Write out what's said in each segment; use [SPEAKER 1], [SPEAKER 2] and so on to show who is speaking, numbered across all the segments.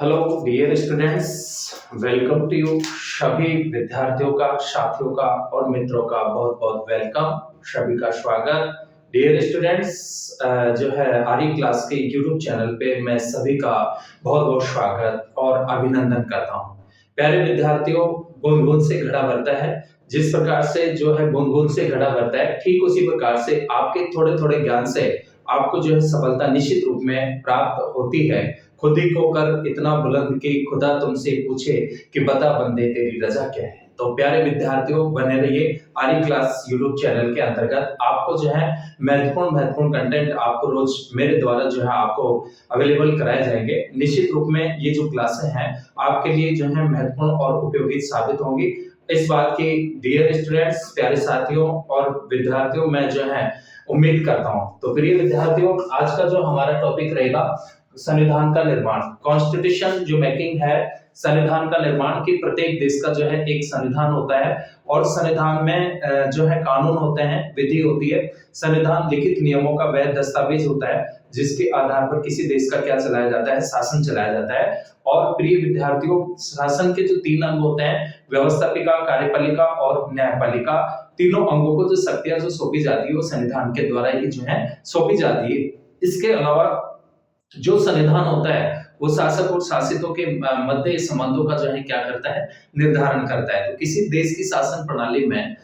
[SPEAKER 1] Hello dear students, welcome to you. सभी विद्यार्थियों का, साथियों का और मित्रों का बहुत बहुत वेलकम, सभी का स्वागत। डियर स्टूडेंट्स, जो है आर्य क्लास के यूट्यूब चैनल पे मैं सभी का बहुत बहुत स्वागत और अभिनंदन करता हूँ। प्यारे विद्यार्थियों, बूंद बूंद से घड़ा भरता है। जिस प्रकार से जो है बूंद बूंद से घड़ा भरता है, ठीक उसी प्रकार से आपके थोड़े थोड़े ज्ञान से आपको जो है सफलता निश्चित रूप में प्राप्त होती है। खुद ही को कर इतना बुलंद कि खुदा तुमसे पूछे कि बता बंदे तेरी रजा क्या है। तो प्यारे विद्यार्थियों, बने रहिए आर्य क्लास यूट्यूब चैनल के अंतर्गत। आपको जो है महत्वपूर्ण कंटेंट आपको रोज मेरे द्वारा जो है आपको अवेलेबल कराए जाएंगे। निश्चित रूप में ये जो क्लासें हैं आपके लिए जो है महत्वपूर्ण और उपयोगी साबित होंगी। इस बात की डियर स्टूडेंट्स, प्यारे साथियों और विद्यार्थियों, मैं जो है उम्मीद करता हूं। तो प्रिय विद्यार्थियों, आज का जो हमारा टॉपिक रहेगा संविधान का निर्माण। कॉन्स्टिट्यूशन जो मेकिंग है, संविधान का निर्माण की प्रत्येक देश का जो है एक संविधान होता है और संविधान में जो है कानून होते हैं, विधि होती है। संविधान लिखित नियमों का वह दस्तावेज होता है जिसके आधार पर किसी देश का क्या चलाया जाता है, शासन चलाया जाता है। और प्रिय विद्यार्थियों, शासन के जो 3 अंग होते हैं, व्यवस्थापिका, कार्यपालिका और न्यायपालिका, तीनों अंगों को जो शक्तियां जो सौंपी जाती है वो संविधान के द्वारा ही जो है सौंपी जाती है। इसके अलावा जो संविधान होता है वो शासक और शासितों के मध्य संबंधों का जो है क्या करता है, निर्धारण करता है। तो किसी देश की शासन प्रणाली में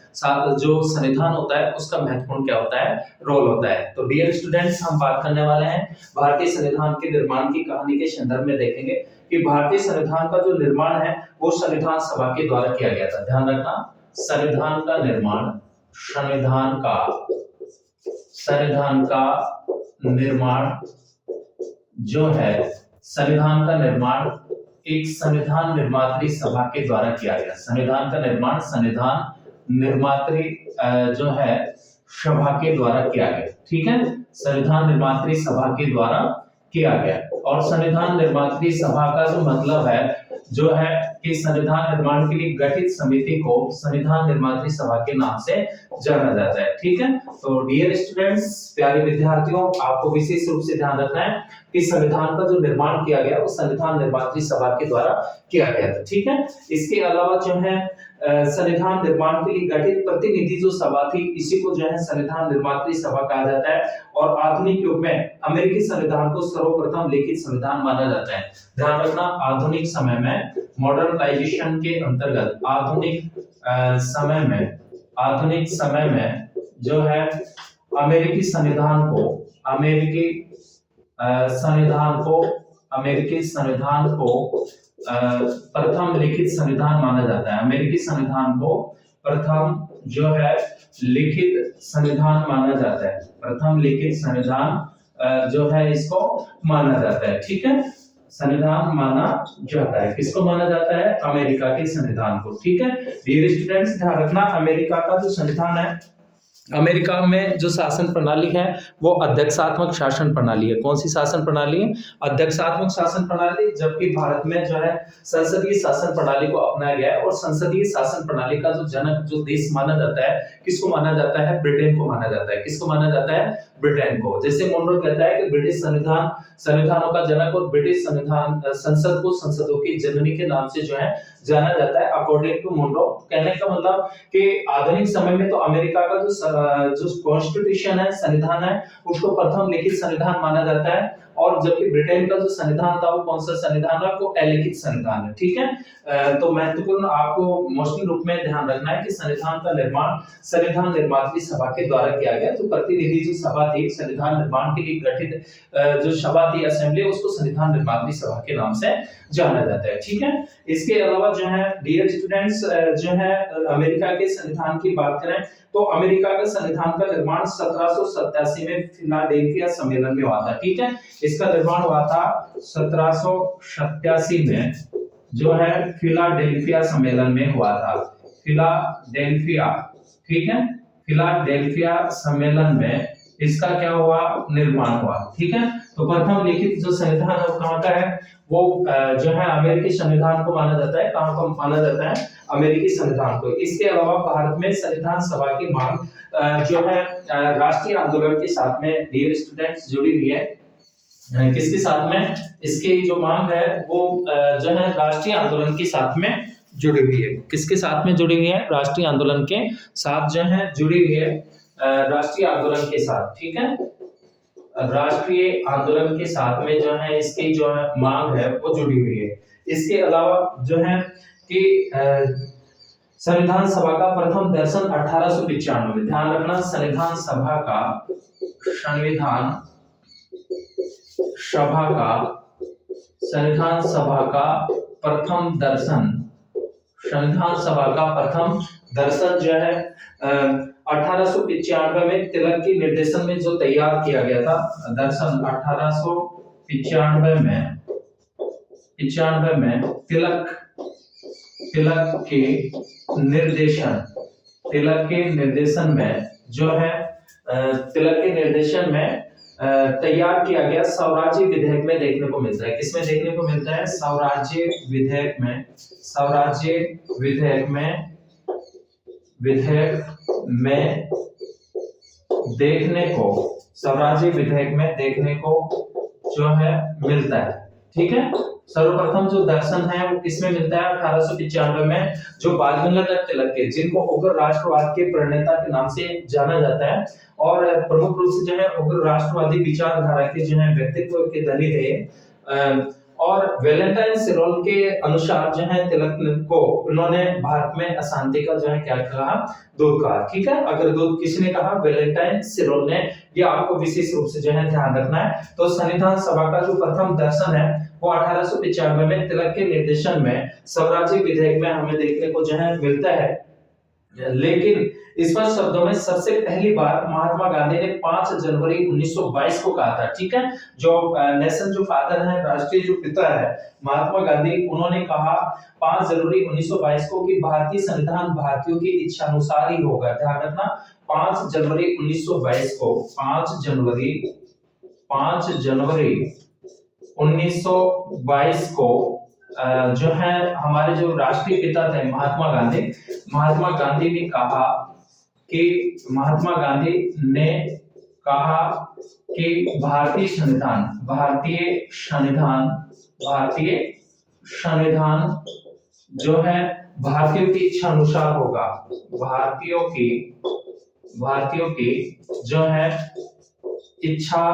[SPEAKER 1] जो संविधान होता है उसका महत्वपूर्ण क्या होता है, रोल होता है। तो डियर स्टूडेंट्स, हम बात करने वाले हैं भारतीय संविधान के निर्माण की कहानी के संदर्भ में। देखेंगे कि भारतीय संविधान का जो निर्माण है वो संविधान सभा के द्वारा किया गया था। ध्यान रखना, संविधान का निर्माण, संविधान का निर्माण जो है, संविधान का निर्माण एक संविधान निर्मात्री सभा के द्वारा किया गया। संविधान का निर्माण संविधान निर्मात्री जो है सभा के द्वारा किया गया। ठीक है, संविधान निर्मात्री सभा के द्वारा किया गया। और संविधान निर्मात्री सभा का जो मतलब है जो है कि संविधान निर्माण के लिए गठित समिति को संविधान निर्मात्री सभा के नाम से जाना जाता है। ठीक है, तो डियर स्टूडेंट्स, प्यारे विद्यार्थियों, आपको विशेष रूप से ध्यान रखना है कि संविधान का जो निर्माण किया गया वो संविधान निर्मात्री सभा के द्वारा किया गया था। ठीक है, इसके अलावा जो है संविधान निर्माण के लिए गठित प्रतिनिधि जो सभा थी, इसी को जो है संविधान निर्मात्री सभा कहा जाता है। और आधुनिक युग में अमेरिकी संविधान को सर्वप्रथम लिखित संविधान माना जाता है। ध्यान रखना, आधुनिक समय में, मॉडर्नाइजेशन के अंतर्गत आधुनिक समय में जो है अमेरिकी संविधान को प्रथम लिखित संविधान माना जाता है। अमेरिकी संविधान को प्रथम जो है लिखित संविधान माना जाता है। प्रथम लिखित संविधान जो है इसको माना जाता है। ठीक है, संविधान माना जाता है। किसको माना जाता है? अमेरिका के संविधान को। ठीक है, डियर स्टूडेंट्स, ध्यान रखना, अमेरिका का जो संविधान है, अमेरिका में जो शासन प्रणाली है वो अध्यक्षात्मक शासन प्रणाली है। कौन सी शासन प्रणाली है? अध्यक्षात्मक शासन प्रणाली। जबकि भारत में जो है संसदीय शासन प्रणाली को अपनाया गया है। और संसदीय शासन प्रणाली का जो जनक जो देश माना जाता है, किसको माना जाता है? ब्रिटेन को माना जाता है। किसको माना जाता है? ब्रिटेन को। जैसे मोनरो कहता है कि ब्रिटिश संविधानों का जनक और ब्रिटिश संसद को संसदों की जननी के नाम से जो है जाना जाता है। अकॉर्डिंग टू मोनरो, कहने का मतलब कि आधुनिक समय में तो अमेरिका का जो कॉन्स्टिट्यूशन है, संविधान है, उसको प्रथम लिखित संविधान माना जाता है। और जबकि ब्रिटेन का जो संविधान था वो कौन सा संविधान है? वो अलिखित संविधान है। ठीक है, तो महत्वपूर्ण आपको मोस्टली रूप में ध्यान रखना है कि संविधान का निर्माण संविधान निर्मात्री सभा के द्वारा किया गया। तो प्रतिनिधि जो सभा थी संविधान निर्माण के लिए गठित जो सभा थी, असेंबली, उसको संविधान निर्मात्री सभा के नाम से जाना जाता है। ठीक है, इसके अलावा जो है डियर स्टूडेंट्स, जो है अमेरिका के संविधान की बात करें तो अमेरिका का संविधान का निर्माण 1787 में फिलाडेल्फिया सम्मेलन में हुआ था। ठीक है, इसका निर्माण हुआ था 1787 में जो है फिलाडेल्फिया सम्मेलन में हुआ था। फिलाडेल्फिया, ठीक है, फिलाडेल्फिया सम्मेलन में इसका क्या हुआ? निर्माण हुआ। ठीक है, तो प्रथम लिखित जो संविधान है वो कहाँ का है? वो जो है अमेरिकी संविधान को माना जाता है। कहाँ को माना जाता है? अमेरिकी संविधान को। इसके अलावा भारत में संविधान सभा की मांग जो है राष्ट्रीय आंदोलन के साथ में डियर स्टूडेंट्स जुड़ी हुई है। किसके साथ में, इसकी जो मांग है वो जो है राष्ट्रीय आंदोलन के साथ में जुड़ी हुई है। किसके साथ में जुड़ी हुई है? राष्ट्रीय आंदोलन के साथ जो है जुड़ी हुई है, राष्ट्रीय आंदोलन के साथ, ठीक है। राष्ट्रीय आंदोलन के साथ में जो है इसकी जो है मांग है वो जुड़ी हुई है। इसके अलावा जो है कि संविधान सभा का प्रथम दर्शन 1895, ध्यान रखना, संविधान सभा का प्रथम दर्शन, संविधान सभा का प्रथम दर्शन जो है 1895 में तिलक के निर्देशन में जो तैयार किया गया था। दर्शन 1895 में तिलक के निर्देशन में जो है तिलक के निर्देशन में तैयार किया गया स्वराज्य विधेयक में देखने को मिलता है। किसमें देखने को मिलता है? स्वराज्य विधेयक में स्वराज्य विधेयक में देखने को जो है मिलता है, ठीक है। सर्वप्रथम जो दर्शन है वो किसमें मिलता है? 1895 में, जो बाल गंगाधर तिलक के, जिनको उग्र राष्ट्रवाद के प्रणेता के नाम से जाना जाता है और प्रमुख रूप से जो है उग्र राष्ट्रवादी विचारधारा के जो है व्यक्तित्व के धनी थे। और वैलेंटाइन सिरोल के अनुसार जो है तिलक को उन्होंने भारत में अशांति का जो है क्या कहा? दूत कहा, ठीक है। अगर दूत किसने कहा? वैलेंटाइन सिरोल ने। ये आपको विशेष रूप से जो है ध्यान रखना है। तो संविधान सभा का जो प्रथम दर्शन है वो 1895 में तिलक के निर्देशन में स्वराज्य विधेयक में हमें देखने को जो है मिलता है। लेकिन स्पष्ट शब्दों में सबसे पहली बार महात्मा गांधी ने 5 जनवरी 1922 को कहा था, ठीक है। जो नेशन जो फादर है, राष्ट्रीय जो पिता है महात्मा गांधी, उन्होंने कहा 5 जनवरी 1922 को कि भारतीय संविधान भारतीयों की इच्छा अनुसार ही होगा। ध्यान रखना, 5 जनवरी 1922 को 5 जनवरी 1922 को जो है हमारे जो राष्ट्रीय पिता थे महात्मा गांधी ने कहा कि भारतीय संविधान जो है भारतीयों की इच्छा अनुसार होगा। भारतीयों की जो है इच्छा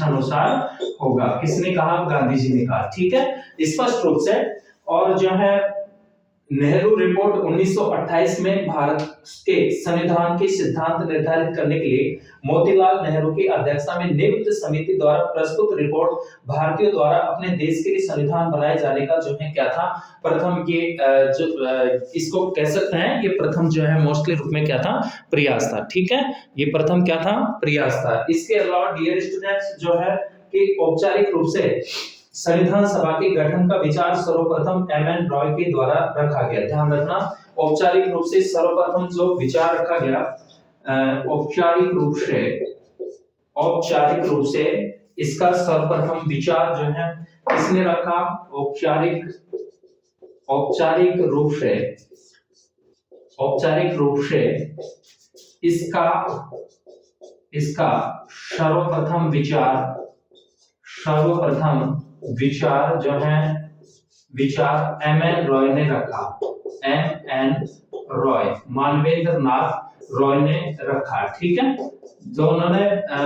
[SPEAKER 1] अनुसार होगा। किसने कहा? गांधी जी ने कहा, ठीक है, स्पष्ट रूप से। और जो है नेहरू रिपोर्ट 1928 में भारत के संविधान के सिद्धांत निर्धारित करने के लिए मोतीलाल नेहरू की अध्यक्षता में नियुक्त समिति द्वारा प्रस्तुत रिपोर्ट भारतीयों द्वारा अपने देश के लिए संविधान बनाए जाने का जो है क्या था? प्रथम ये जो इसको कह सकते हैं, ये प्रथम जो है मोस्टली रूप में क्या था? प्रयास था, ठीक है। ये प्रथम क्या था? प्रयास था। इसके अलावा डियर स्टूडेंट्स जो है कि औपचारिक रूप से संविधान सभा के गठन का विचार सर्वप्रथम एमएन रॉय के द्वारा रखा गया। ध्यान रखना, औपचारिक रूप से सर्वप्रथम जो विचार रखा गया, औपचारिक रूप से इसका सर्वप्रथम विचार जो है किसने रखा? औपचारिक रूप से इसका सर्वप्रथम विचार जो है एमएन रॉय ने रखा। एमएन रॉय, मानवेंद्र नाथ रॉय ने रखा, ठीक है। जो उन्होंने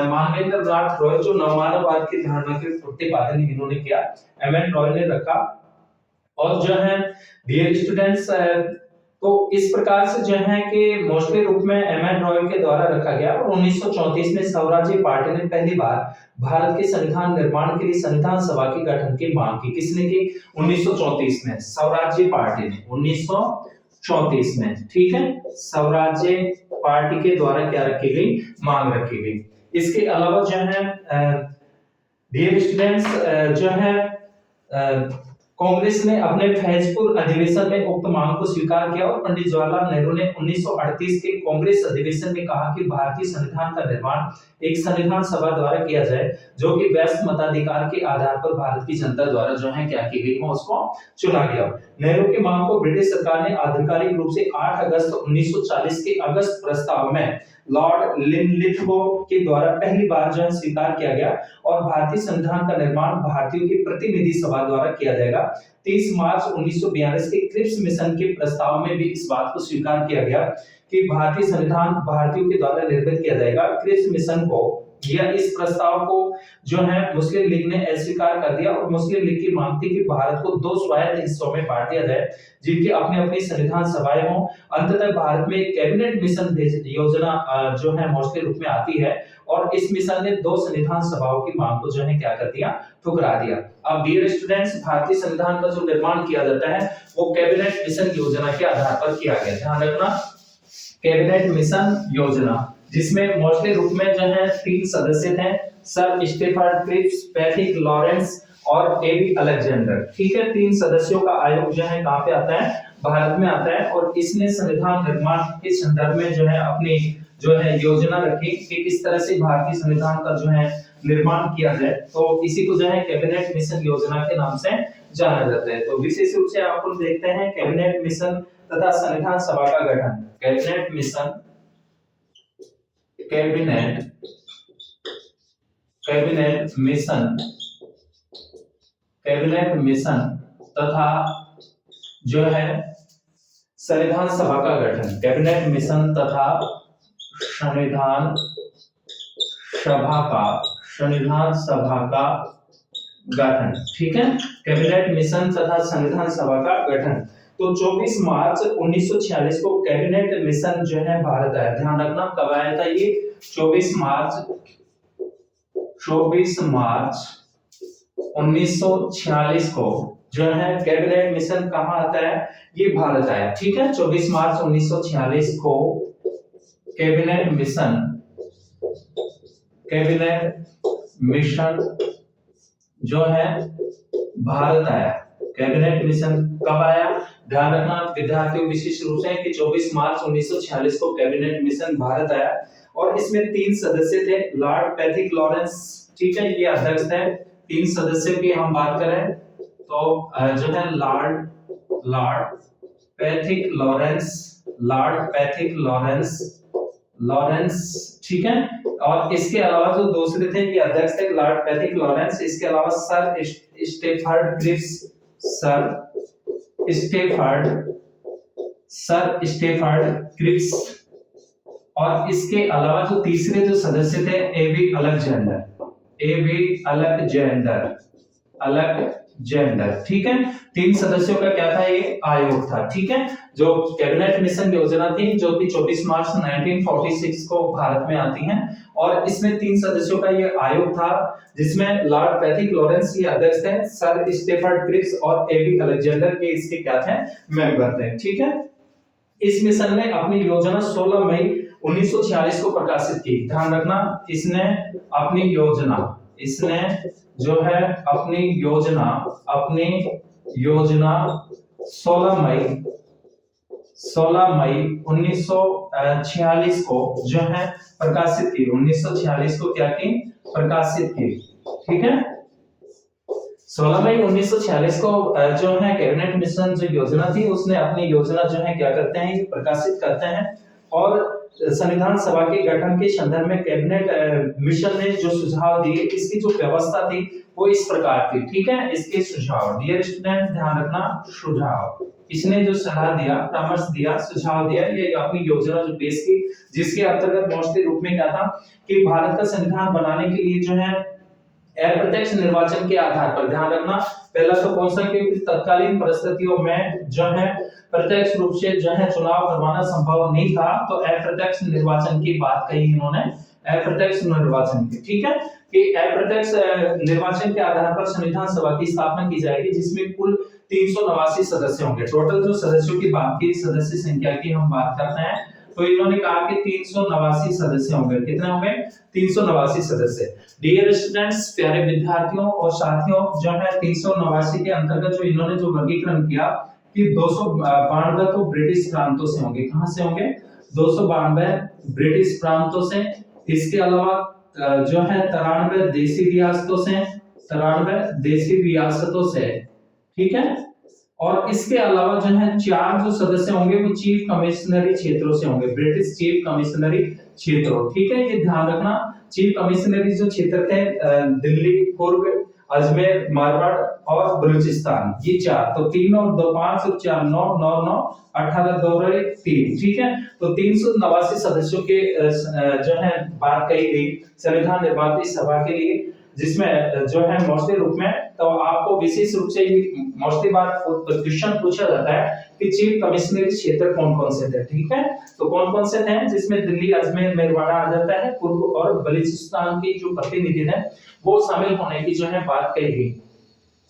[SPEAKER 1] मानवेंद्र नाथ रॉय जो नवमानववाद की धारणा के प्रतिपादन इन्होंने किया, एमएन रॉय ने रखा। और जो है डियर स्टूडेंट्स, तो इस प्रकार से जो है कि मोस्टली रूप में एमएन रॉय के द्वारा रखा गया। और 1934 में स्वराज्य पार्टी ने पहली बार भारत के संविधान निर्माण के लिए संविधान सभा के गठन की मांग की। किसने की? 1934 में स्वराज्य पार्टी ने, 1934 में, ठीक है। स्वराज्य पार्टी के द्वारा क्या रखी गई? मांग रखी गई। इसके अलावा जो है डियर स्टूडेंट्स जो है कांग्रेस ने अपने फैजपुर अधिवेशन में उक्त मांग को स्वीकार किया और पंडित जवाहरलाल नेहरू ने 1938 के कांग्रेस अधिवेशन में कहा कि भारतीय संविधान का निर्माण एक संविधान सभा द्वारा किया जाए, जो कि वैश्य मताधिकार के आधार पर भारत की जनता द्वारा जो है क्या की गई हो, उसको चुना गया। नेहरू की मांग को ब्रिटिश सरकार ने आधिकारिक रूप से 8 अगस्त 1940 के अगस्त प्रस्ताव में लॉर्ड लिनलिथगो के द्वारा पहली बार जो है स्वीकार किया गया और भारतीय संविधान का निर्माण भारतीयों की प्रतिनिधि सभा द्वारा किया जाएगा। 30 मार्च 1942 के क्रिप्स मिशन के प्रस्ताव में भी इस बात को स्वीकार किया गया कि भारतीय संविधान भारतीयों के द्वारा निर्मित किया जाएगा। क्रिप्स मिशन को या इस प्रस्ताव को जो है मुस्लिम लीग ने अस्वीकार कर दिया और मुस्लिम लीग की मांग थी कि भारत को 2 स्वायत्त हिस्सों में बांट दिया जाए जिनकी अपनी अपनी संविधान सभाएं हों। अंततः भारत में कैबिनेट मिशन योजना जो है मौजूद रूप में आती है और इस मिशन ने 2 संविधान सभाओं की मांग को जो है क्या कर दिया, ठुकरा दिया। अब डियर स्टूडेंट्स, भारतीय संविधान का जो निर्माण किया जाता है वो कैबिनेट मिशन योजना के आधार पर किया गया। ध्यान रखना, कैबिनेट मिशन योजना जिसमें मौजूद रूप में जो है 3 सदस्य थे, sir Stephen Cripps, Patrick Lawrence और एबी अलेक्जेंडर। ठीक है, 3 सदस्यों का आयोग जो है कहां पे आता है, भारत में आता है और इसने संविधान निर्माण के संदर्भ में जो है अपनी जो है योजना रखी कि किस तरह से भारतीय संविधान का जो है निर्माण किया जाए। तो इसी को जो है कैबिनेट मिशन योजना के नाम से जाना जाता है। तो विशेष रूप से आप लोग देखते हैं कैबिनेट मिशन तथा संविधान सभा का गठन। कैबिनेट मिशन तथा जो है संविधान सभा का गठन। कैबिनेट मिशन तथा संविधान सभा का गठन। ठीक है, कैबिनेट मिशन तथा संविधान सभा का गठन। तो 24 मार्च 1946 को कैबिनेट मिशन जो है भारत आया। ध्यान रखना कब आया था ये, 24 मार्च 1946 को जो है कैबिनेट मिशन कहां आता है, ये भारत आया। ठीक है, 24 मार्च 1946 को कैबिनेट मिशन जो है भारत आया। कैबिनेट मिशन कब आया, ध्यान रखना विद्यार्थियों विशेष रूप से कि 24 मार्च 1946 को कैबिनेट मिशन भारत आया और इसमें 3 सदस्य थे, लॉर्ड पैट्रिक लॉरेंस। ठीक है, ये अध्यक्ष थे। 3 सदस्यों की हम बात करें तो जो है लॉर्ड पैट्रिक लॉरेंस। ठीक है, और इसके अलावा जो दूसरे थे ये अध्यक्ष थे लॉर्ड पैट्रिक लॉरेंस। इसके अलावा सर स्टेफर्ड क्रिप्स और इसके अलावा जो तीसरे जो सदस्य थे एबी अलेक्जेंडर। ठीक है, 3 सदस्यों का क्या था, ये आयोग था। ठीक है, जो कैबिनेट मिशन योजना थी जो कि 24 मार्च 1946 को भारत में आती है और इसमें 3 सदस्यों का ये आयोग था जिसमें लॉर्ड पैट्रिक लॉरेंस ये अध्यक्ष थे, सर स्टीफर्ड क्रिप्स और एबी अलेक्जेंडर के इसके क्या थे, मेंबर थे। ठीक है, इस मिशन ने अपनी योजना 16 मई 1946 को प्रकाशित की। ध्यान रखना, इसने जो है अपनी योजना 16 मई 1946 को जो है प्रकाशित की। 1946 को क्या की, प्रकाशित की। ठीक है, 16 मई 1946 को जो है कैबिनेट मिशन जो योजना थी उसने अपनी योजना जो है क्या करते हैं, प्रकाशित करते हैं और संविधान सभा के गठन के संदर्भ में कैबिनेट मिशन ने जो सुझाव दिए इसकी जो व्यवस्था थी वो इस प्रकार थी। ठीक है, इसके सुझाव, डियर स्टूडेंट ध्यान रखना, सुझाव, इसने जो सलाह दिया, परामर्श दिया, सुझाव दिया, ये अपनी योजना जो पेश की जिसके अंतर्गत मौजूद रूप में क्या था कि भारत का संविधान बनाने के लिए जो है अप्रत्यक्ष निर्वाचन के आधार पर। ध्यान रखना, पहला तो कौन सा, क्योंकि तत्कालीन परिस्थितियों में जो है प्रत्यक्ष रूप से जो है चुनाव करवाना संभव नहीं था, तो अप्रत्यक्ष निर्वाचन की बात कही इन्होंने, अप्रत्यक्ष निर्वाचन की। ठीक है, कि अप्रत्यक्ष निर्वाचन के आधार पर संविधान सभा की स्थापना की जाएगी जिसमें कुल 389 सदस्य होंगे। टोटल जो सदस्यों की बात की, सदस्य संख्या की हम बात करते हैं तो इन्होंने कहा कि 389 सदस्य होंगे। कितने होंगे, 389 सदस्य। डियर स्टूडेंट्स, प्यारे विद्यार्थियों और साथियों, जो है 389 के अंतर्गत जो इन्होंने जो वर्गीकरण किया कि 292 तो ब्रिटिश प्रांतों से होंगे। कहां से होंगे, 292 ब्रिटिश प्रांतों से। इसके अलावा जो है 93 देशी रियासतों से। ठीक है, और इसके अलावा जो है 4 जो सदस्य होंगे वो चीफ कमिश्नरी क्षेत्रों से होंगे, ब्रिटिश चीफ कमिश्नरी क्षेत्र हो। ठीक है, ये ध्यान रखना। चीफ कमिश्नरी जो क्षेत्र थे दिल्ली, पूर्व, अजमेर, मारवाड़ और बलूचिस्तान, ये 4। तो 3 और 2 5 और 4 9 9 9 18 2 3। ठीक है, तो 389 सदस्यों के जो है बात कही गई संविधान निर्मात्री सभा के लिए, जिसमें जो है मोस्टली रूप में तो आपको विशेष रूप से मोस्टली बात क्वेश्चन पूछा जाता है कि चीफ कमिश्नरी क्षेत्र कौन कौन से थे। ठीक है, तो कौन कौन से थे, जिसमें दिल्ली, अजमेर, मेरवाड़ा आ जाता है, पूर्व और बलूचिस्तान के जो प्रतिनिधि थे वो शामिल होने की जो है बात कही गई।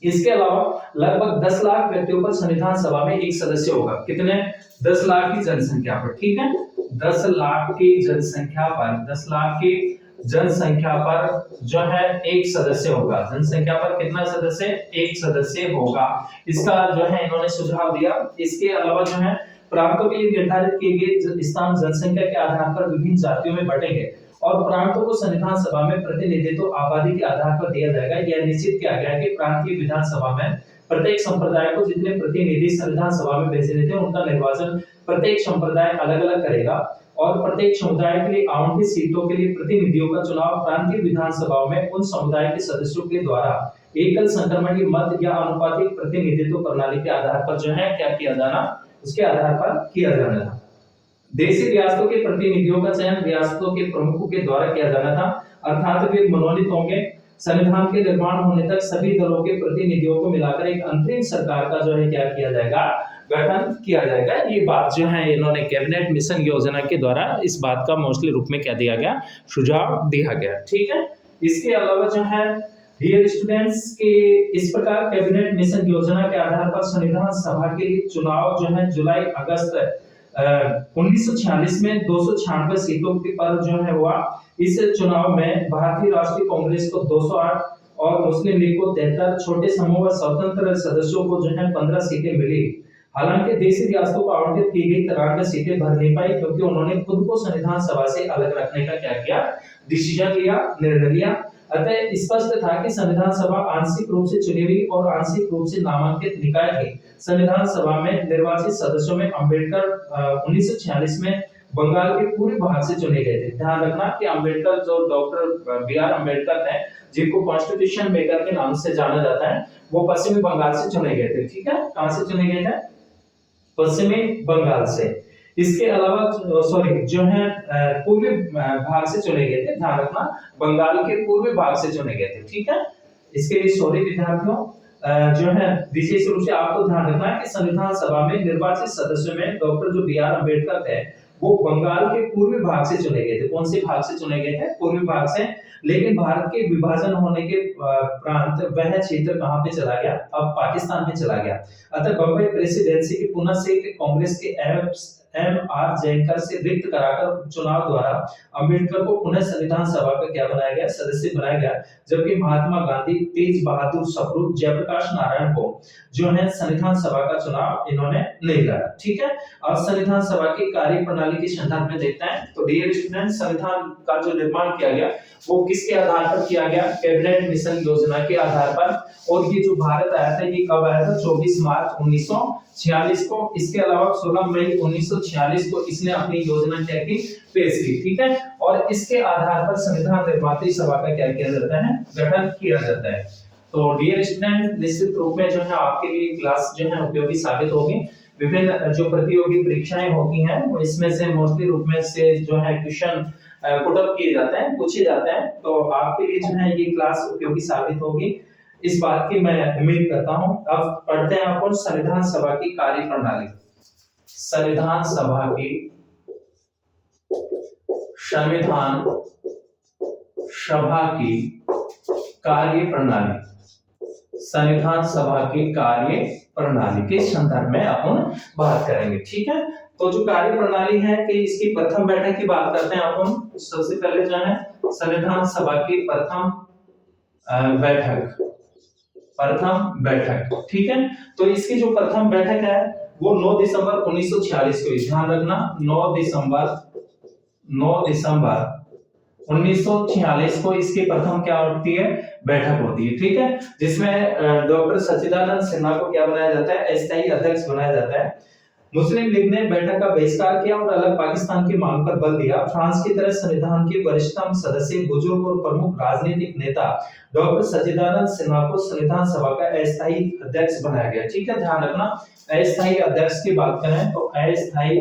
[SPEAKER 1] इसके अलावा लगभग 10 लाख व्यक्तियों पर संविधान सभा में एक सदस्य होगा। कितने? 10 लाख की जनसंख्या पर। ठीक है, 10 लाख की जनसंख्या पर, 10 लाख की जनसंख्या पर जो है एक सदस्य होगा। जनसंख्या पर कितना सदस्य? एक सदस्य होगा। इसका जो है इन्होंने सुझाव दिया। इसके अलावा जो है प्रांतों के लिए निर्धारित किए गए स्थान जनसंख्या के आधार पर विभिन्न जातियों में बटेंगे और प्रांतों को संविधान सभा में प्रतिनिधित्व आबादी के आधार पर दिया जाएगा। यह निश्चित किया गया है कि प्रांतीय विधानसभा में प्रत्येक संप्रदाय को जितने प्रतिनिधि संविधान सभा में भेजे थे उनका निर्वाचन प्रत्येक संप्रदाय अलग अलग करेगा और प्रत्येक समुदाय के लिए आवंटित सीटों के लिए प्रतिनिधियों का चुनाव प्रांतीय विधानसभा में उन समुदाय के सदस्यों के द्वारा एकल संक्रमणीय मत या अनुपातिक प्रतिनिधित्व प्रणाली के आधार पर जो है क्या किया जाना, उसके आधार पर किया जाना था। देशी रियासतों के प्रतिनिधियों का चयन रियासतों के प्रमुखों के द्वारा किया जाना था, अर्थात वे मनोनीत होंगे। संविधान के निर्माण होने तक सभी दलों के प्रतिनिधियों को मिलाकर एक अंतरिम सरकार का जो है क्या किया जाएगा, गठन किया जाएगा। ये बात जो है इन्होंने कैबिनेट मिशन योजना के द्वारा इस बात का मोस्टली रूप में क्या दिया गया, सुझाव दिया गया। ठीक है, इसके अलावा जो है डियर स्टूडेंट्स के इस प्रकार कैबिनेट मिशन योजना के आधार पर संविधान सभा के लिए चुनाव जो है जुलाई अगस्त 1946 में 296 सीटों पर जो है हुआ। इस चुनाव में भारतीय राष्ट्रीय कांग्रेस को 208 और मुस्लिम लीग को 73, छोटे समूह व स्वतंत्र सदस्यों को जो है 15 सीटें मिली। हालांकि देशी रियासतों को आवंटित की गई 93 सीटें भर नहीं पाई क्योंकि उन्होंने खुद को संविधान सभा से अलग रखने का क्या किया, डिसीजन लिया, निर्णय लिया। अतः स्पष्ट था कि संविधान सभा आंशिक रूप से चुनी हुई और आंशिक रूप से नामांकित निकाय थी। संविधान सभा में निर्वाचित सदस्यों में अंबेडकर 1946 में बंगाल के पूर्वी भाग से चुने गए थे। ध्यान रखना कि अंबेडकर जो डॉक्टर बी.आर. अंबेडकर थे, जिनको कॉन्स्टिट्यूशन मेकर के नाम से जाना जाता है, वो पश्चिमी बंगाल से चुने गए थे। ठीक है, कहां से चुने गए थे? पश्चिमी बंगाल से। इसके अलावा सॉरी जो है पूर्वी भाग से चुने गए थे। ध्यान रखना, बंगाल के पूर्वी भाग से चुने गए थे। ठीक है, इसके लिए सॉरी विद्यार्थियों, जो है विशेष रूप से आपको ध्यान रखना है कि संविधान सभा में निर्वाचित सदस्यों में डॉक्टर जो बी.आर. अंबेडकर थे वो बंगाल के पूर्वी भाग से चुने गए थे। कौन से भाग से चुने गए थे? पूर्वी भाग से। लेकिन भारत के विभाजन होने के प्रांत वह क्षेत्र कहां पे चला गया? अब पाकिस्तान में चला गया। अतः बंबई प्रेसिडेंसी की पुनः से कांग्रेस के एम.आर. जयकर से रिक्त कराकर चुनाव द्वारा अंबेडकर को पुनः संविधान सभा का क्या बनाया गया? सदस्य बनाया गया। जबकि महात्मा गांधी, तेज बहादुर सप्रू, जयप्रकाश नारायण को जो है संविधान सभा का चुनाव इन्होंने नहीं लड़ा। ठीक है, अब संविधान सभा की कार्य प्रणाली के संदर्भ में देखते हैं। तो डियर स्टूडेंट, संविधान का जो निर्माण किया गया वो किसके आधार पर किया गया? कैबिनेट मिशन योजना के आधार पर। और ये जो भारत आया था ये कब आया था? 24 मार्च 1946 को। इसके अलावा 16 मई 1946 को इसने अपनी योजना क्या की? पेश की। ठीक है, और इसके आधार पर संविधान निर्मात्री सभा का क्या किया जाता है? गठन किया जाता है। तो डियर स्टूडेंट, निश्चित रूप में जो है आपके लिए क्लास जो है उपयोगी साबित होगी। विभिन्न जो प्रतियोगी परीक्षाएं होती हैं वो इसमें से मोस्टली रूप में से जो है क्वेश्चन पुट अप किए जाते हैं, पूछे जाते हैं। तो आपके लिए जो है ये क्लास उपयोगी साबित होगी, इस बात की मैं उम्मीद करता हूं। अब पढ़ते हैं अपन संविधान सभा की कार्य प्रणाली। संविधान सभा की कार्य प्रणाली, संविधान सभा की कार्य प्रणाली के संदर्भ में अपन बात करेंगे। ठीक है, तो जो कार्य प्रणाली है कि इसकी प्रथम बैठक की बात करते हैं अपन। सबसे पहले जो है संविधान सभा की प्रथम बैठक। ठीक है, तो इसकी जो प्रथम बैठक है वो 9 दिसंबर 1946 को। ध्यान रखना, 9 दिसंबर 1946 को इसकी प्रथम क्या होती है? बैठक होती है। ठीक है, जिसमें डॉक्टर सच्चिदानंद सिन्हा को क्या बनाया जाता है? अस्थायी अध्यक्ष बनाया जाता है। मुस्लिम लीग ने बैठक का बहिष्कार किया और अलग पाकिस्तान की मांग पर बल दिया। फ्रांस की तरह संविधान के वरिष्ठतम सदस्य, बुजुर्ग और प्रमुख राजनीतिक नेता डॉक्टर सच्चिदानंद सिन्हा को संविधान सभा का अस्थायी अध्यक्ष बनाया गया। ठीक है, ध्यान रखना, अस्थायी अध्यक्ष की बात करें तो अस्थायी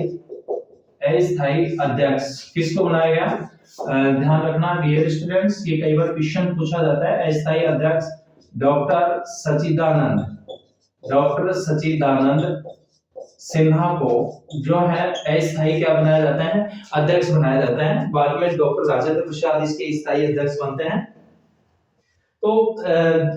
[SPEAKER 1] अध्यक्ष किसको बनाया गया? ध्यान रखना डियर स्टूडेंट्स, ये कई बार क्वेश्चन पूछा जाता है। अस्थायी अध्यक्ष डॉक्टर सच्चिदानंद सिन्हा को जो है अस्थायी क्या बनाया जाता है? अध्यक्ष बनाया जाता है। बाद में डॉक्टर राजेंद्र प्रसाद इसके स्थायी अध्यक्ष बनते हैं। तो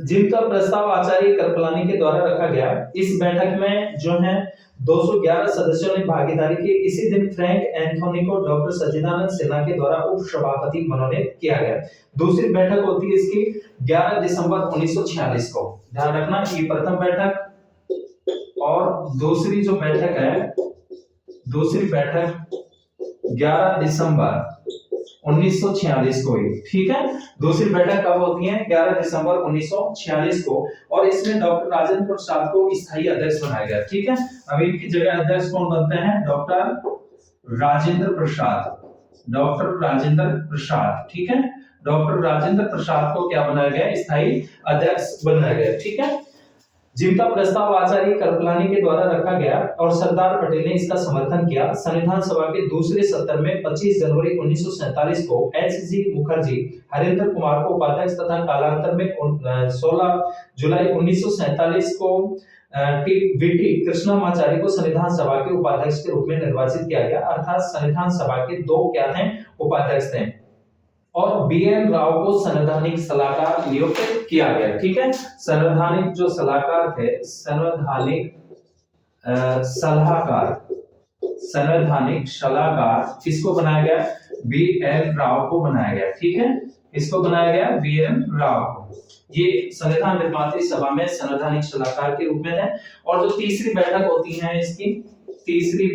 [SPEAKER 1] जिनका प्रस्ताव आचार्य कृपलानी के द्वारा रखा गया। इस बैठक में जो है 211 सदस्यों ने भागीदारी की। इसी दिन फ्रैंक एंथोनी को डॉक्टर सच्चिदानंद सिन्हा के द्वारा उपसभापति मनोनीत किया गया। दूसरी बैठक होती है इसकी 11 दिसंबर 1946 को। ध्यान रखना, ये प्रथम बैठक और दूसरी जो बैठक है, दूसरी बैठक 11 दिसंबर 1946 को हुई। ठीक है, दूसरी बैठक कब होती है? 11 दिसंबर 1946 को। और इसमें डॉक्टर राजेंद्र प्रसाद को स्थायी अध्यक्ष बनाया गया। ठीक है, अभी इनकी जगह अध्यक्ष कौन बनते हैं? डॉक्टर राजेंद्र प्रसाद। ठीक है, डॉक्टर राजेंद्र प्रसाद को क्या बनाया गया? स्थायी अध्यक्ष बनाया गया। ठीक है, जिनका प्रस्ताव आचार्य कृपलानी के द्वारा रखा गया और सरदार पटेल ने इसका समर्थन किया। संविधान सभा के दूसरे सत्र में 25 जनवरी 1947 को एच.जी. मुखर्जी हरिंदर कुमार को उपाध्यक्ष तथा कालांतर में 16 जुलाई 1947 को वीटी कृष्णमाचारी को संविधान सभा के उपाध्यक्ष के रूप में निर्वाचित किया गया। अर्थात संविधान सभा के दो क्या थे? उपाध्यक्ष थे। और बी.एन. राव को संवैधानिक सलाहकार नियुक्त किया गया। ठीक है, संवैधानिक जो सलाहकार थे, संवैधानिक सलाहकार किसको बनाया गया? बी.एन. राव को बनाया गया। ठीक है, इसको बनाया गया बी.एन. राव को। ये संविधान निर्मात्री सभा में संवैधानिक सलाहकार के रूप में थे। और जो तीसरी बैठक होती है इसकी, तीसरी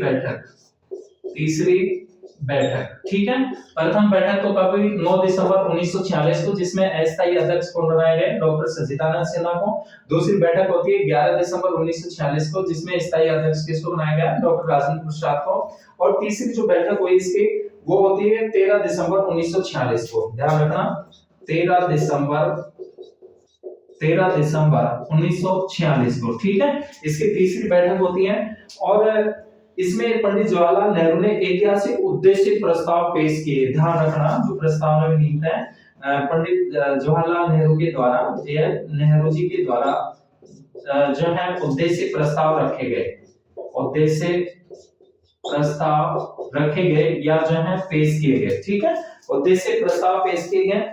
[SPEAKER 1] बैठक, ठीक है, प्रथम बैठक तो कब हुई? 9 दिसंबर 1946 को, जिसमें अस्थायी अध्यक्ष कौन बनाए गए? डॉक्टर सच्चिदानंद सिन्हा को। दूसरी बैठक होती है 11 दिसंबर 1946 को, जिसमें स्थायी अध्यक्ष किसको बनाया गया? डॉक्टर राजेंद्र प्रसाद को। और तीसरी जो बैठक हुई इसकी, वो होती है 13 दिसंबर 1946 को। ध्यान रखना, 13 दिसंबर 1946 को। ठीक है, इसकी तीसरी बैठक होती है। और इसमें पंडित जवाहरलाल नेहरू ने ऐतिहासिक उद्देश्य प्रस्ताव पेश किए। ध्यान रखना, जो प्रस्तावना में निहित है पंडित जवाहरलाल नेहरू के द्वारा, नेहरू जी के द्वारा जो है उद्देश्य प्रस्ताव रखे गए या जो है पेश किए गए। ठीक है, उद्देश्य प्रस्ताव पेश किए गए,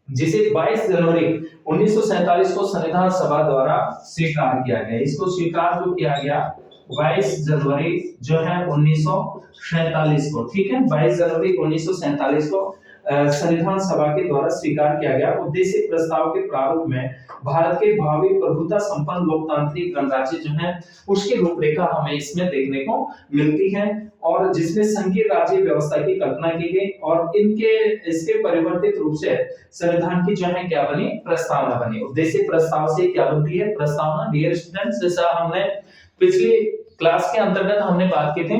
[SPEAKER 1] जिसे 22 जनवरी 1947 को संविधान सभा द्वारा स्वीकार किया गया। इसको स्वीकार जो किया गया 22 जनवरी जो है 1947 को। ठीक है, 22 जनवरी 1947 को संविधान सभा के द्वारा स्वीकार किया गया। उद्देश्य प्रस्ताव के प्रारूप में भारत के भावी प्रभुता संपन्न लोकतांत्रिक गणराज्य जो है उसकी रूपरेखा हमें इसमें देखने को मिलती है। और जिसमें संघीय राज्य व्यवस्था की कल्पना की गई और इसके परिवर्तित रूप से संविधान की जो है क्या बनी? प्रस्तावना बनी। उद्देश्य प्रस्ताव से क्या बनती है? प्रस्तावना। डियर स्टूडेंट्स, जैसा हमने पिछली क्लास के अंतर्गत हमने बात की थी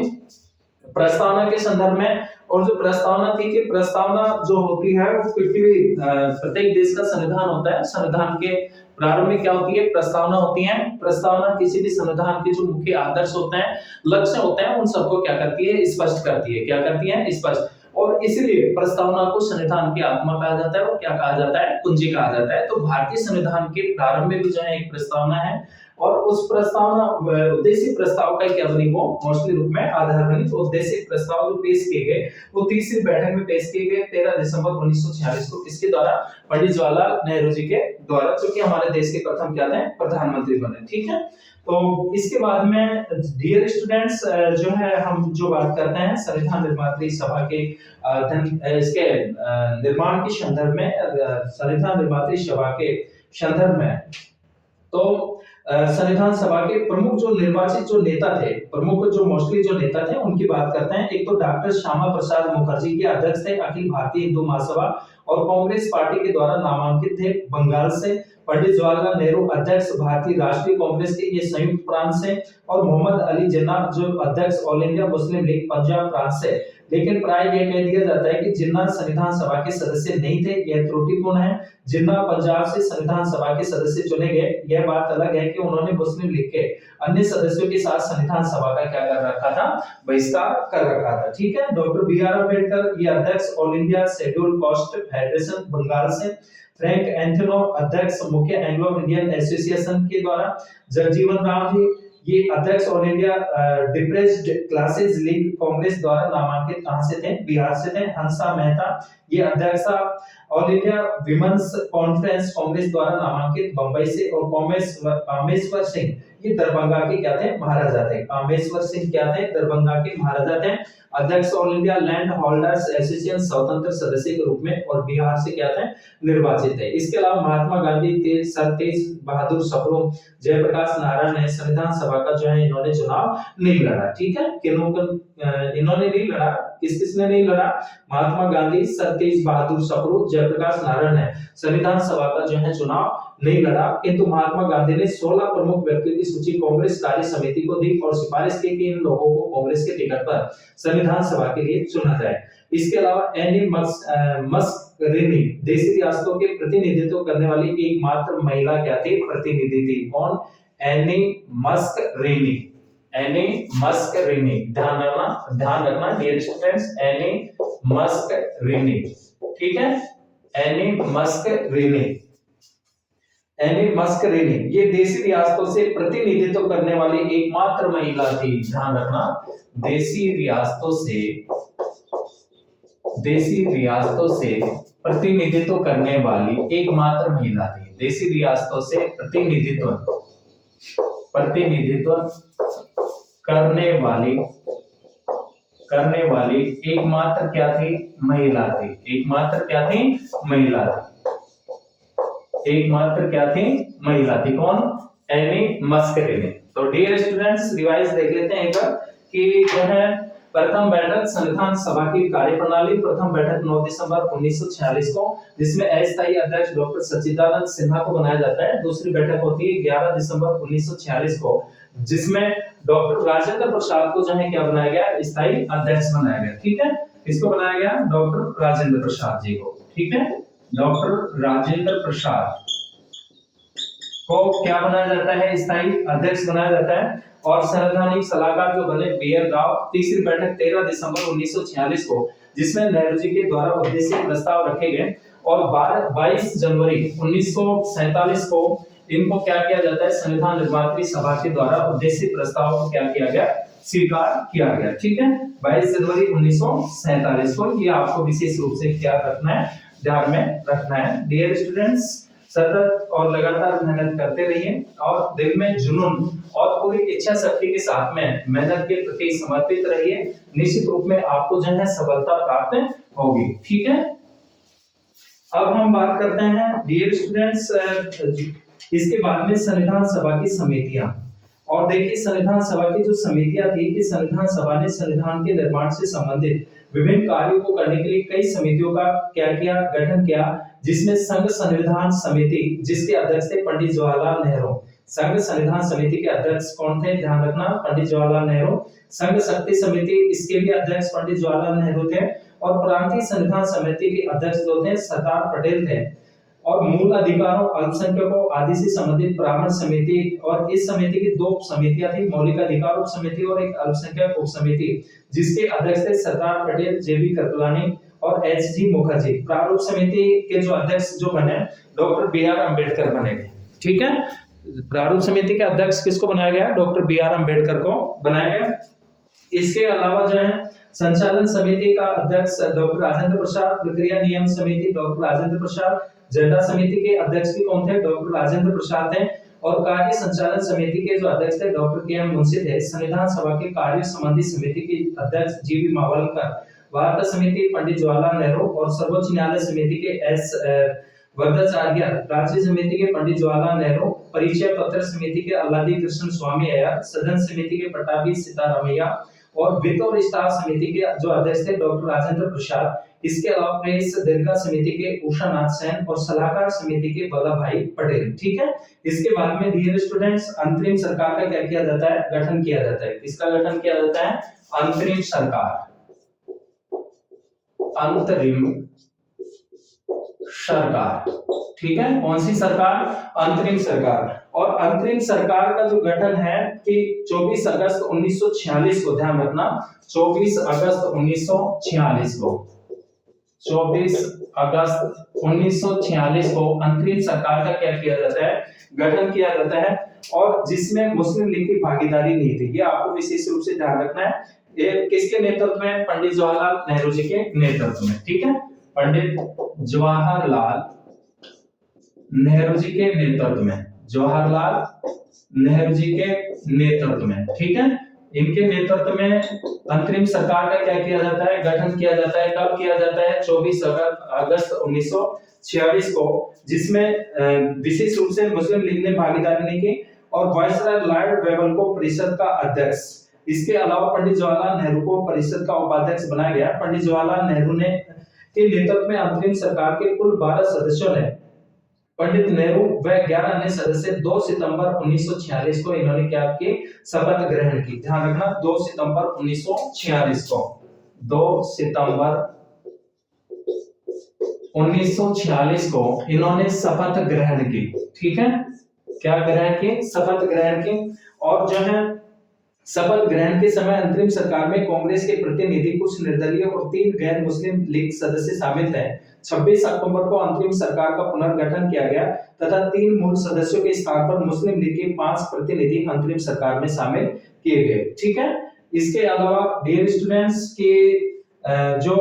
[SPEAKER 1] प्रस्तावना के संदर्भ में, और जो प्रस्तावना थी कि प्रस्तावना जो होती है वो प्रत्येक देश का संविधान होता है। संविधान के प्रारंभ में क्या होती है? प्रस्तावना होती है। प्रस्तावना किसी भी संविधान के जो मुख्य आदर्श होते हैं, लक्ष्य होते हैं, उन सबको क्या करती है? स्पष्ट करती है। क्या करती है? स्पष्ट। और इसलिए प्रस्तावना को संविधान की आत्मा कहा जाता है और क्या कहा जाता है? कुंजी कहा जाता है। तो भारतीय संविधान के प्रारंभ में भी जो है एक प्रस्तावना है, और उस प्रस्तावना उद्देश्य प्रस्ताव का क्या बनी? वो मोस्टली रूप में आधार बनी। तो उद्देश्य प्रस्ताव जो पेश किए गए वो तीसरी बैठक में पेश किए गए 13 दिसंबर 1946 को। किसके द्वारा? पंडित जवाहरलाल नेहरू जी के द्वारा, जो कि हमारे देश के प्रथम क्या थे? प्रधानमंत्री बने। ठीक है, तो इसके बाद में डियर स्टूडेंट्स जो है हम जो बात करते हैं संविधान निर्मात्री सभा के इसके निर्माण के संदर्भ में, संविधान निर्मात्री सभा के संदर्भ में, तो संविधान सभा के प्रमुख जो निर्वाचित जो नेता थे, प्रमुख जो मोस्टली जो नेता थे उनकी बात करते हैं। एक तो डॉक्टर श्यामा प्रसाद मुखर्जी ये अध्यक्ष थे अखिल भारतीय हिंदू महासभा और कांग्रेस पार्टी के द्वारा नामांकित थे बंगाल से। पंडित जवाहरलाल नेहरू अध्यक्ष भारतीय राष्ट्रीय कांग्रेस के ये संयुक्त प्रांत से, और मोहम्मद अली जिन्ना जो अध्यक्ष All India Muslim league Punjab प्रांत से। लेकिन प्राय यह कह दिया जाता है कि जिन्ना संविधान सभा के सदस्य नहीं थे, यह त्रुटिपूर्ण है। जिन्ना पंजाब से संविधान सभा के सदस्य चुने गए, यह बात अलग है कि उन्होंने मुस्लिम लीग के अन्य सदस्यों के साथ संविधान सभा का क्या कर रखा था, बहिष्कार कर रखा था। ठीक है। डॉक्टर बी आर अम्बेडकर ये अध्यक्ष All India Scheduled Caste Federation Bengal से। फ्रैंक एंथोनो अध्यक्ष मुख्य एंग्लो इंडियन एसोसिएशन के द्वारा। जगजीवन राम जी ये अध्यक्ष All India depressed classes league Congress द्वारा नामांकित कहां से थे, बिहार से थे। हंसा मेहता ये अध्यक्ष All India women's conference Congress द्वारा नामांकित बंबई से। और कामेश्वर सिंह ये दरभंगा के क्या थे, महाराजा थे। कामेश्वर सिंह क्या थे, दरभंगा के महाराजा थे। अध्यक्ष All India land holders association स्वतंत्र सदस्य के रूप में, और बिहार से क्या थे, निर्वाचित थे। इसके अलावा महात्मा गांधी, सर तेज बहादुर सप्रू, जयप्रकाश नारायण ने संविधान सभा का जो है इन्होंने चुनाव नहीं लड़ा। ठीक है। इन्होंने नहीं लड़ा, किसने नहीं लड़ा, महात्मा गांधी, सर तेज बहादुर सप्रू, जयप्रकाश नारायण ने संविधान सभा का जो है चुनाव नहीं लड़ा। किंतु महात्मा गांधी ने 16 प्रमुख व्यक्तियों की सूची कांग्रेस कार्य समिति को दी और सिफारिश की कि इन लोगों को कांग्रेस के टिकट पर संविधान सभा के लिए चुना जाए। इसके अलावा एनी मस्करेनी देशी रियासतों के प्रतिनिधित्व करने वाली एकमात्र महिला क्या थी, प्रतिनिधि थी। कौन, एनी मस्करेनी। एनी मस्करेनी, ध्यान रखना डियर स्टूडेंट्स, एनी मस्करेनी। ठीक है। एनी मस्करेनी, एनी मस्करेनी ये देशी रियासतों से प्रतिनिधित्व करने वाली एकमात्र महिला थी। ध्यान रखना, देशी रियासतों से प्रतिनिधित्व करने वाली एकमात्र महिला थी। देशी रियासतों से प्रतिनिधित्व करने वाली एकमात्र क्या थी, महिला थी। एकमात्र क्या थी, महिला थी। एकमात्र क्या थी, महिला थी। कौन, एनी मस्करेनी। तो डियर स्टूडेंट्स रिवाइज देख लेते हैं एक बार कि जो है प्रथम बैठक संविधान सभा की कार्यप्रणाली। प्रथम बैठक 9 दिसंबर 1946 को, जिसमें अस्थायी अध्यक्ष डॉक्टर सच्चिदानंद सिन्हा को बनाया जाता है। दूसरी बैठक होती है 11 दिसंबर 1946 को, जिसमें डॉक्टर राजेंद्र प्रसाद को जो है क्या बनाया गया, स्थायी अध्यक्ष बनाया गया। ठीक है। किसको बनाया गया, डॉक्टर राजेंद्र प्रसाद जी को। ठीक है। डॉक्टर राजेंद्र प्रसाद को क्या बनाया जाता है, स्थायी अध्यक्ष बनाया जाता है। और संवैधानिक सलाहकार जो बने बी.आर. राव। तीसरी बैठक 13 दिसंबर 1946 को, जिसमें नेहरू जी के द्वारा उद्देश्य प्रस्ताव रखे गए। और 22 जनवरी 1947 को इनको क्या किया जाता है, संविधान निर्मात्री सभा के द्वारा उद्देश्य प्रस्ताव को क्या किया गया, स्वीकार किया गया। ठीक है। 22 जनवरी 1947 को, ये आपको विशेष रूप से क्या रखना है, ध्यान में रखना है। डियर स्टूडेंट्स सतत और लगातार मेहनत करते रहिए और दिल में जुनून और पूरी इच्छा शक्ति के साथ में मेहनत के प्रति समर्पित रहिए। निश्चित रूप में आपको जो है सफलता प्राप्त होगी। ठीक है। अब हम बात करते हैं डियर स्टूडेंट्स इसके बाद में संविधान सभा की समितियां। और देखिए संविधान सभा की जो समितियां थी कि संविधान सभा ने संविधान के निर्माण से संबंधित विभिन्न कार्यों को करने के लिए कई समितियों का क्या किया, गठन किया, जिसमें संघ संविधान समिति जिसके अध्यक्ष थे पंडित जवाहरलाल नेहरू। संघ संविधान समिति के अध्यक्ष कौन थे, ध्यान रखना, पंडित जवाहरलाल नेहरू। संघ शक्ति समिति इसके भी अध्यक्ष पंडित जवाहरलाल नेहरू थे। और प्रांतीय संविधान समिति के अध्यक्ष जो थे सरदार पटेल थे। और मूल अधिकारों, अल्पसंख्यकों आदि से संबंधित ब्राह्मण समिति, और इस समिति की 2 समितियां थी, मौलिक अधिकार उप समिति और एक अल्पसंख्यक उप समिति, जिसके अध्यक्ष थे सरदार पटेल, जेबी कृपलानी और एच.जी. मुखर्जी। प्रारूप समिति के जो अध्यक्ष जो बने डॉक्टर बी.आर. अम्बेडकर बने। ठीक है। प्रारूप समिति के अध्यक्ष किसको बनाया गया, डॉक्टर बी.आर. अम्बेडकर को बनाया गया। इसके अलावा जो है संचालन समिति का अध्यक्ष डॉक्टर राजेंद्र प्रसाद, प्रक्रिया नियम समिति डॉक्टर राजेंद्र प्रसाद, झंडा समिति के अध्यक्ष भी कौन थे, डॉक्टर राजेंद्र प्रसाद थे। और कार्य संचालन समिति के जो अध्यक्ष थे डॉक्टर के.एम. मुंशी थे। संविधान सभा के कार्य संबंधी समिति के अध्यक्ष जी.बी. मावलकर, वार्ता समिति पंडित जवाहरलाल नेहरू और सर्वोच्च न्यायालय समिति के एस. वरदाचार्य राज्य समिति के पंडित जवाहरलाल नेहरू, परिचय पत्र समिति के अल्लादी कृष्ण स्वामी अय्यर, सदन समिति के पटाभी सीतारामैया और वित्त और स्टाफ समिति के जो अध्यक्ष थे डॉक्टर राजेंद्र प्रसाद। इसके अलावा प्रेस दीर्घा समिति के उषा नाथ सेन और सलाहकार समिति के वल्लभ भाई पटेल। ठीक है। इसके बाद में डियर स्टूडेंट्स अंतरिम सरकार का क्या किया जाता है, गठन किया जाता है। किसका गठन किया जाता है, अंतरिम सरकार, अंतरिम सरकार। ठीक है, कौन सी सरकार, अंतरिम सरकार। और अंतरिम सरकार का जो गठन है कि 24 अगस्त 1946 को, ध्यान रखना 24 अगस्त 1946 को, 24 अगस्त 1946 को अंतरिम सरकार का क्या किया जाता है, गठन किया जाता है। और जिसमें मुस्लिम लीग की भागीदारी नहीं थी, ये आपको विशेष रूप से ध्यान रखना है। ये किसके नेतृत्व में, पंडित जवाहरलाल नेहरू जी के नेतृत्व में। ठीक है, पंडित जवाहरलाल नेहरू जी के नेतृत्व में, जवाहरलाल नेहरू जी के नेतृत्व में। ठीक है, इनके नेतृत्व में अंतरिम सरकार का क्या किया जाता है, गठन किया जाता है। कब किया जाता है, 24 अगस्त 1946 को, जिसमें विशेष रूप से मुस्लिम लीग ने भागीदारी नहीं की और वायसराय लॉर्ड वेवल को परिषद का अध्यक्ष, इसके अलावा पंडित जवाहरलाल नेहरू को परिषद का उपाध्यक्ष बनाया गया। पंडित जवाहरलाल नेहरू ने के नेतृत्व में अंतरिम सरकार के कुल 12 सदस्यों ने, पंडित नेहरू व 11 अन्य सदस्य 2 सितंबर 1946 को इन्होंने क्या की, शपथ ग्रहण की। ध्यान रखना 2 सितंबर 1946 को, 2 सितंबर 1946 को इन्होंने शपथ ग्रहण की। ठीक है, क्या ग्रहण की, शपथ ग्रहण की। और जो है शपथ ग्रहण के समय अंतरिम सरकार में कांग्रेस के प्रतिनिधि, कुछ निर्दलीय और 3 गैर मुस्लिम लीग सदस्य शामिल थे। 26 अक्टूबर को अंतरिम सरकार का पुनर्गठन किया गया तथा 3 मूल सदस्यों के स्थान पर मुस्लिम लीग के 5 प्रतिनिधि अंतरिम सरकार में शामिल किए गए। ठीक है, इसके अलावा डियर स्टूडेंट्स के जो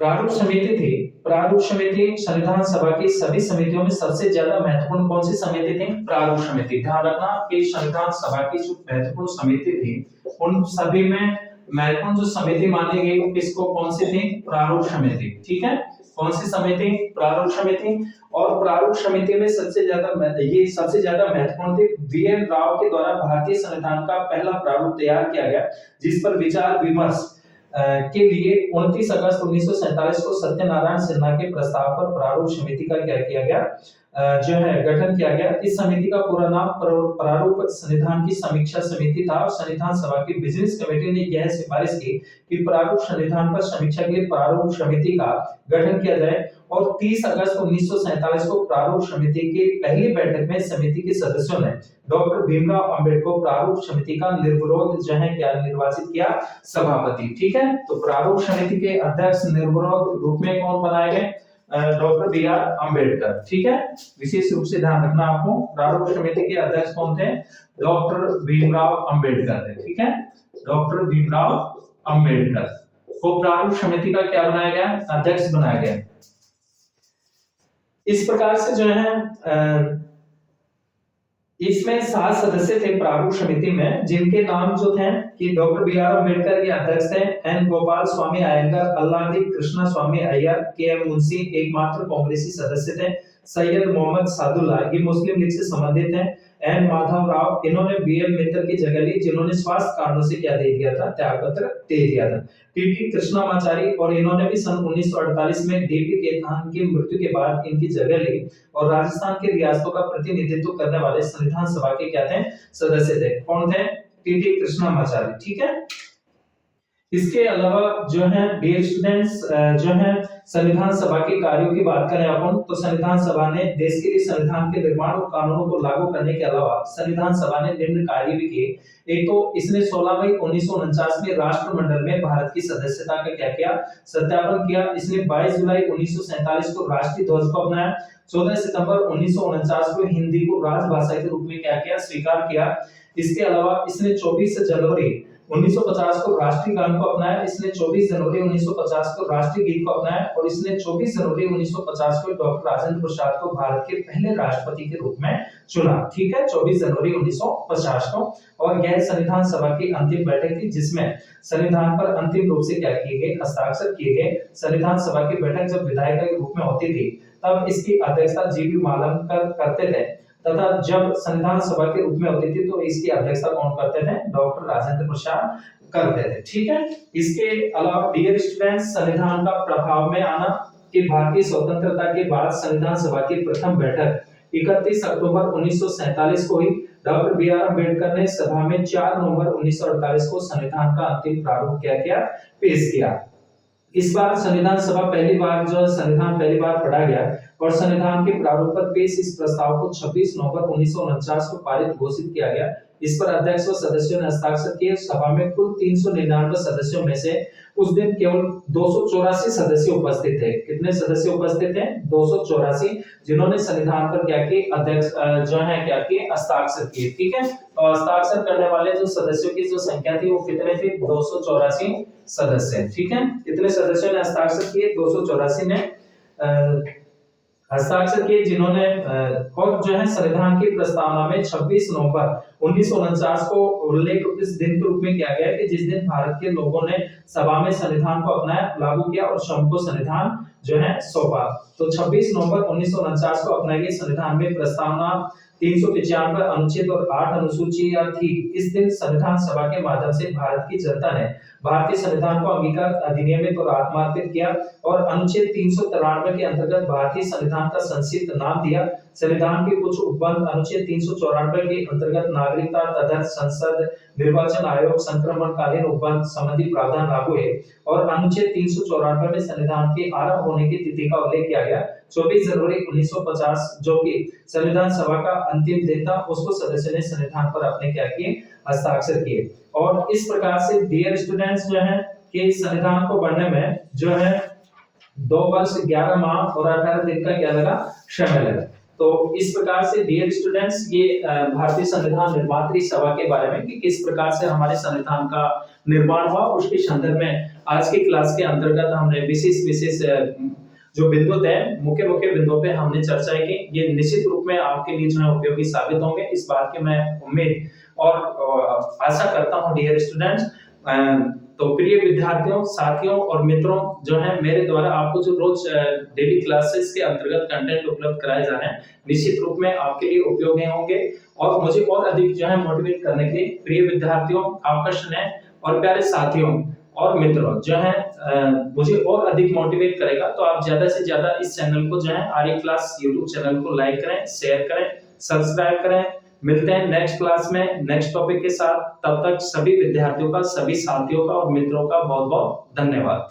[SPEAKER 1] प्रारूप समिति थी, प्रारूप समिति संविधान सभा की सभी समितियों में सबसे ज्यादा महत्वपूर्ण कौन सी समिति थी, प्रारूप समिति। ध्यान रखना कि संविधान सभा की जो महत्वपूर्ण समिति थी, उन सभी में महत्वपूर्ण जो समिति मानी गई वो किसको, कौन सी थी, प्रारूप समिति। ठीक है, कौन सी समिति, प्रारूप समिति। और प्रारूप समिति में सबसे ज्यादा महत्वपूर्ण थी वीएन राव के द्वारा भारतीय संविधान का पहला प्रारूप तैयार किया गया, जिस पर विचार विमर्श के लिए 29 अगस्त 1947 को सत्यनारायण सिन्हा के प्रस्ताव पर प्रारूप समिति का क्या किया गया, जो है गठन किया गया। इस समिति का पूरा नाम प्रारूप संविधान की समीक्षा समिति था। संविधान सभा की बिजनेस कमेटी ने यह सिफारिश की कि प्रारूप संविधान पर समीक्षा के लिए प्रारूप समिति का गठन किया जाए। और 30 अगस्त 1947 को प्रारूप समिति की पहली बैठक में समिति के सदस्यों ने डॉक्टर भीमराव अंबेडकर को प्रारूप समिति का निर्विरोध जो है क्या निर्वाचित किया, सभापति। ठीक है, तो प्रारूप समिति के अध्यक्ष निर्विरोध रूप में कौन बनाए गए, डॉक्टर बी आर अम्बेडकर। ठीक है, विशेष रूप से ध्यान रखना आपको, प्रारूप समिति के अध्यक्ष कौन थे, डॉक्टर भीमराव अंबेडकर थे। ठीक है, डॉक्टर भीमराव अंबेडकर को प्रारूप समिति का क्या बनाया गया, अध्यक्ष बनाया गया। इस प्रकार से जो है इसमें 7 सदस्य थे प्रारूप समिति में, जिनके नाम जो थे कि डॉक्टर बी आर अम्बेडकर के अध्यक्ष थे, एन गोपाल स्वामी अयंगर, अल्लादी कृष्णा स्वामी अय्यर, के एम मुंशी एकमात्र कांग्रेसी सदस्य थे, सैयद मोहम्मद सादुल्ला ये मुस्लिम लीग से संबंधित हैं, एन माधव राव इन्होंने बीएल मित्तल की जगह ली, जिन्होंने स्वास्थ्य कारणों से क्या दे दिया था, त्यागपत्र दे दिया था, टीटी कृष्णामाचारी और इन्होंने भी सन 1948 में डीपी केतान की मृत्यु के बाद इनकी जगह ली और राजस्थान के रियासतों का प्रतिनिधित्व करने वाले संविधान सभा के क्या थे, सदस्य थे। कौन थे, टीटी कृष्णामाचारी। ठीक है, इसके अलावा जो है डियर स्टूडेंट्स जो है संविधान सभा के कार्यों की बात करें अपन तो संविधान सभा ने देश के लिए संविधान के निर्माण और कानूनों को लागू करने के अलावा संविधान सभा ने निम्न कार्य भी किए। एक तो इसने 16 मई 1949 में राष्ट्रमंडल में भारत की सदस्यता का क्या किया, सत्यापन किया। इसने 22 जुलाई 1947 को राष्ट्रीय ध्वज को अपनाया। 14 सितंबर 1949 को हिंदी को राजभाषा के रूप में क्या किया, स्वीकार किया। इसके अलावा इसने 24 जनवरी 1950 को राष्ट्रीय गान को अपनाया। इसने 24 जनवरी 1950 को राष्ट्रीय गीत को अपनाया और इसने 24 जनवरी 1950 को डॉक्टर राजेंद्र प्रसाद को भारत के पहले राष्ट्रपति के रूप में चुना। ठीक है, 24 जनवरी 1950 को। और यह संविधान सभा की अंतिम बैठक थी जिसमें संविधान पर अंतिम रूप से क्या किए गए, हस्ताक्षर किए गए। संविधान सभा की बैठक जब विधायिका के रूप में होती थी तब इसकी अध्यक्षता जीबी मालनकर करते थे तथा जब संविधान सभा के रूप में होती थी तो इसकी अध्यक्षता कौन करते थे? डॉक्टर राजेंद्र प्रसाद करते थे। ठीक है, इसके अलावा डियर स्टूडेंट्स, संविधान का प्रभाव में आना कि भारतीय स्वतंत्रता के बाद संविधान सभा की प्रथम बैठक 31 अक्टूबर 1947 को हुई। डॉक्टर बी आर अम्बेडकर ने सभा में 4 नवंबर 1948 को संविधान का अंतिम प्रारूप क्या किया? पेश किया। इस बार संविधान सभा पहली बार पढ़ा गया और संविधान के प्रारूप पर पेश इस प्रस्ताव को 26 नवंबर 1949 को पारित घोषित किया गया। इस पर अध्यक्ष व सदस्यों ने हस्ताक्षर किए। सभा में कुल 399 सदस्यों में से उस दिन केवल 284 सदस्य उपस्थित थे। कितने सदस्य उपस्थित थे? 284, जिन्होंने संविधान पर क्या किए? अध्यक्ष क्या किए? हस्ताक्षर किए। ठीक है, तो हस्ताक्षर करने वाले जो सदस्यों की जो संख्या थी वो कितने थे? 284 सदस्य। ठीक है, कितने सदस्यों ने हस्ताक्षर किए? 284 ने हस्ताक्षर किए, जिन्होंने और संविधान की प्रस्तावना में 26 नवंबर 1949 को उल्लेख इस दिन के रूप में किया गया कि जिस दिन भारत के लोगों ने सभा में संविधान को अपनाया, लागू किया और स्वयं को संविधान सौंपा। तो 26 नवंबर 1949 को अपनाई गई संविधान में प्रस्तावना 395 अनुच्छेद और 8 अनुसूचियां थी। इस दिन संविधान सभा के माध्यम से भारत की जनता ने भारतीय संविधान को अंगीकार, अधिनियमित और आत्मार्पित किया और अनुच्छेद 393 के अंतर्गत भारतीय संविधान का संक्षिप्त नाम दिया। संविधान के कुछ उपबंध अनुच्छेद 394 के अंतर्गत नागरिकता, तदर्थ संसद, निर्वाचन आयोग, संक्रमणकालीन उपबंध संबंधी प्रावधान लागू है और अनुच्छेद 394 में संविधान के आरंभ होने की तिथि का उल्लेख किया गया 24 जनवरी 1950, जो कि संविधान सभा का अंतिम दिन था। उसको सदस्य ने संविधान पर अपने क्या किए? हस्ताक्षर किए। और इस प्रकार से डियर स्टूडेंट्स कि संविधान को बनने में 2 वर्ष 11 माह और 18 दिन का क्या लगा? समय लगा। तो इस प्रकार से डियर स्टूडेंट्स ये भारतीय संविधान निर्मात्री सभा के बारे में कि किस प्रकार से हमारे संविधान का निर्माण हुआ, उसके संदर्भ में आज की क्लास के अंतर्गत हमने विशेष जो बिंदु थे, मुख्य बिंदुओं पे हमने चर्चा की। ये निश्चित रूप में आपके लिए उपयोगी साबित होंगे, इस बात की मैं उम्मीद और आशा करता हूं डियर स्टूडेंट्स। तो प्रिय विद्यार्थियों, साथियों और मित्रों, मेरे द्वारा आपको जो रोज डेली क्लासेस के अंतर्गत कंटेंट उपलब्ध कराए जा रहे हैं, निश्चित रूप में आपके लिए उपयोगी होंगे और मुझे और अधिक मोटिवेट करने के लिए प्रिय विद्यार्थियों, आपका स्नेह और प्यारे साथियों और मित्रों मुझे और अधिक मोटिवेट करेगा। तो आप ज्यादा से ज्यादा इस चैनल को आर्य क्लास यूट्यूब चैनल को लाइक करें, शेयर करें, सब्सक्राइब करें। मिलते हैं नेक्स्ट क्लास में नेक्स्ट टॉपिक के साथ। तब तक सभी विद्यार्थियों का, सभी साथियों का और मित्रों का बहुत बहुत धन्यवाद।